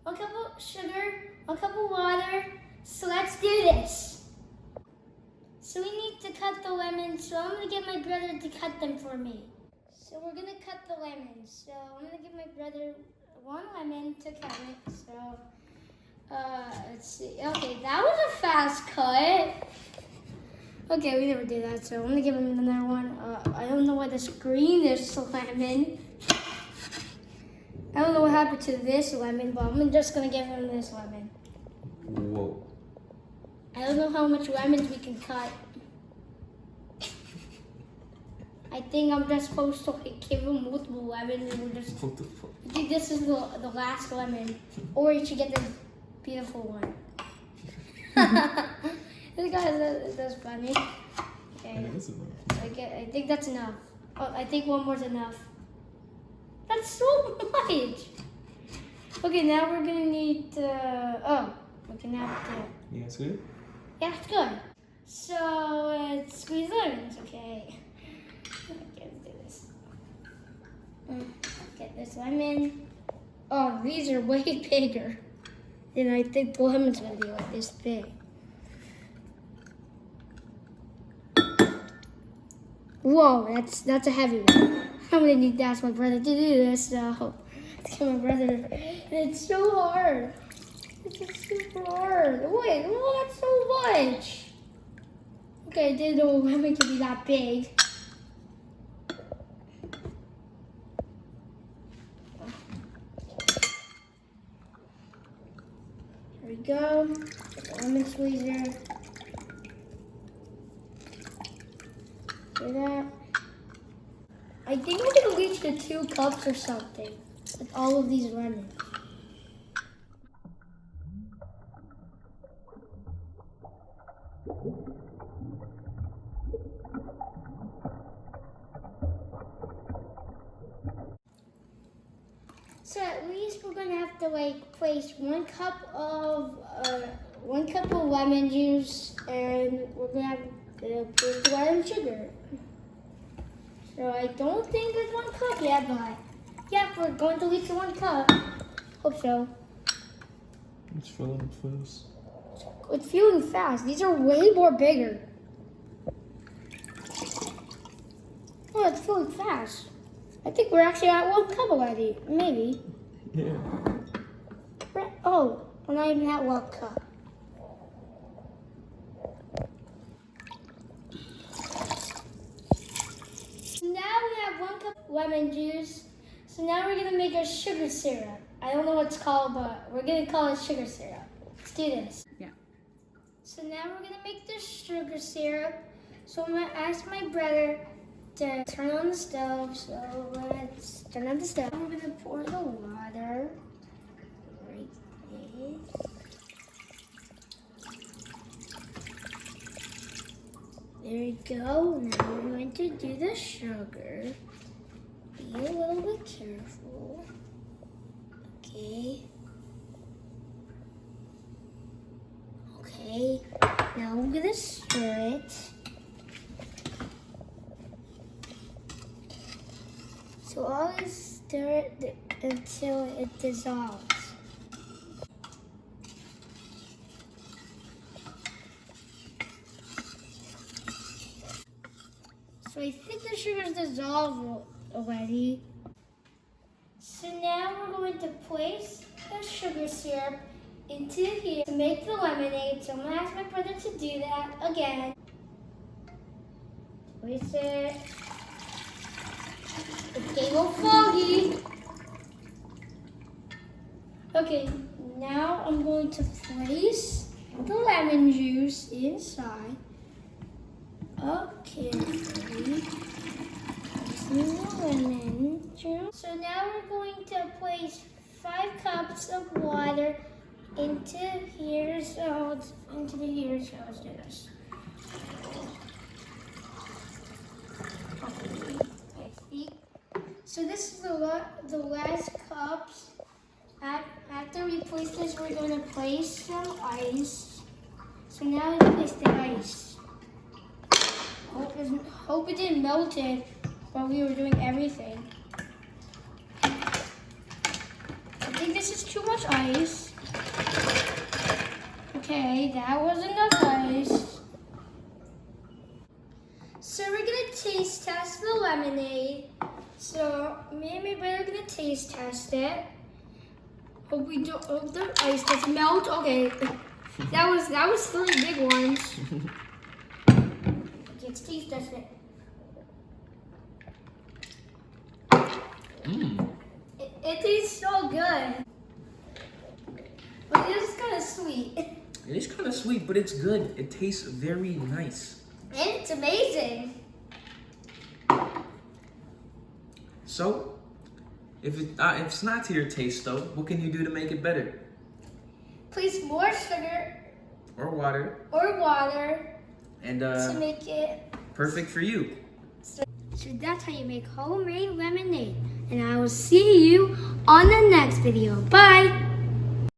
1 cup of sugar, 1 cup of water. So let's do this. So we need to cut the lemons. So I'm gonna get my brother to cut them for me. So we're gonna cut the lemons. So I'm gonna give my brother 1 lemon to cut it. So let's see. Okay, that was a fast cut. Okay, we never did that. So I'm gonna give him another one. I don't know why this green is lemon. I don't know what happened to this lemon, but I'm just gonna give him this lemon. Whoa. I don't know how much lemons we can cut. I think I'm just supposed to give him multiple lemons and we're just... What the fuck? I think this is the last lemon. Or you should get the beautiful one. This guy that's funny. Okay. Yeah, that's enough. I think that's enough. Oh, I think one more's enough. That's so much. Okay, now we're gonna need. Okay, now we Yeah, it's good? Yeah, it's good. So let's squeeze lemons. Okay. Okay, let's do this. Get this lemon. Oh, these are way bigger. And I think the lemon's gonna be like this big. Whoa, that's a heavy one. I'm gonna need to ask my brother to do this, so let's get my brother. And it's so hard. It's just super hard. Wait, oh, that's so much. Okay, I didn't know lemon could be that big. Here we go. Get the lemon squeezer. See that? I think we're gonna reach the 2 cups or something with all of these lemons. So at least we're gonna have to place 1 cup of lemon juice, and we're gonna have to put water and sugar. So I don't think it's 1 cup yet, but yeah, we're going to reach the 1 cup. Hope so. It's filling up fast. It's filling fast. These are way more bigger. Oh, it's filling fast. I think we're actually at 1 cup already. Maybe. Yeah. Oh, we're not even at 1 cup. Now we have 1 cup of lemon juice. So now we're gonna make our sugar syrup. I don't know what it's called, but we're gonna call it sugar syrup. Let's do this. Yeah. So now we're gonna make the sugar syrup. So I'm gonna ask my brother to turn on the stove. So let's turn on the stove. We're gonna pour the water right there. There we go. Now we're going to do the sugar. Be a little bit careful. Okay. Okay. Now I'm gonna stir it. So always stir it until it dissolves. So I think the sugar's dissolved already. So now we're going to place the sugar syrup into here to make the lemonade. So I'm gonna ask my brother to do that again. Place it. It's getting all foggy. Okay, now I'm going to place the lemon juice inside. Okay, the lemon juice. So now we're going to place 5 cups of water into here. So let's into the here. So let's do this. Okay. So this is the last cups. After we place this, we're going to place some ice. So now we place the ice. Hope it didn't melt it while we were doing everything. I think this this is too much ice. Okay, that was enough ice. So we're gonna taste test the lemonade. So me and my brother are gonna taste test it. Hope the ice doesn't melt. Okay, that was 3 big ones. Let's taste test it. It tastes so good. But it is kind of sweet. It is kind of sweet, but it's good. It tastes very nice. And it's amazing. So, if it's not to your taste though, what can you do to make it better? Place more sugar Or water, or water and to make it. perfect for you. So that's how you make homemade lemonade. And I will see you on the next video. Bye.